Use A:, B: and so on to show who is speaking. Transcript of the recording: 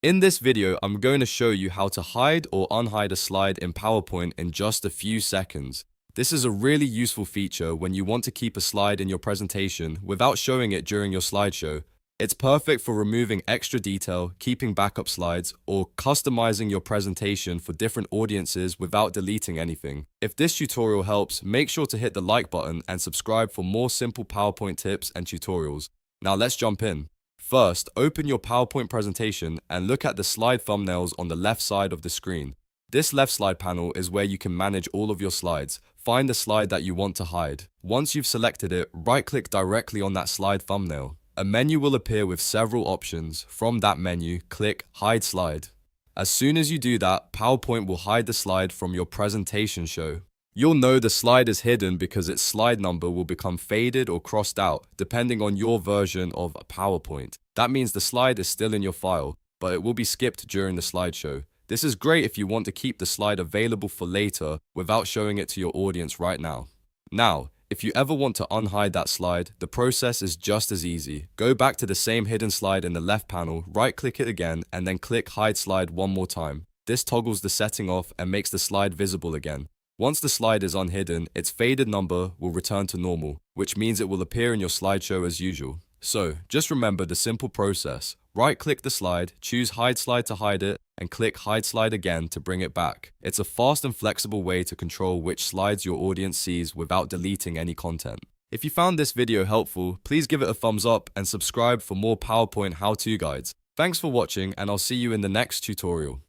A: In this video, I'm going to show you how to hide or unhide a slide in PowerPoint in just a few seconds. This is a really useful feature when you want to keep a slide in your presentation without showing it during your slideshow. It's perfect for removing extra detail, keeping backup slides, or customizing your presentation for different audiences without deleting anything. If this tutorial helps, make sure to hit the like button and subscribe for more simple PowerPoint tips and tutorials. Now let's jump in. First, open your PowerPoint presentation and look at the slide thumbnails on the left side of the screen. This left slide panel is where you can manage all of your slides. Find the slide that you want to hide. Once you've selected it, right-click directly on that slide thumbnail. A menu will appear with several options. From that menu, click Hide Slide. As soon as you do that, PowerPoint will hide the slide from your presentation show. You'll know the slide is hidden because its slide number will become faded or crossed out, depending on your version of PowerPoint. That means the slide is still in your file, but it will be skipped during the slideshow. This is great if you want to keep the slide available for later without showing it to your audience right now. Now, if you ever want to unhide that slide, the process is just as easy. Go back to the same hidden slide in the left panel, right-click it again, and then click Hide Slide one more time. This toggles the setting off and makes the slide visible again. Once the slide is unhidden, its faded number will return to normal, which means it will appear in your slideshow as usual. So, just remember the simple process. Right-click the slide, choose Hide Slide to hide it, and click Hide Slide again to bring it back. It's a fast and flexible way to control which slides your audience sees without deleting any content. If you found this video helpful, please give it a thumbs up and subscribe for more PowerPoint how-to guides. Thanks for watching, and I'll see you in the next tutorial.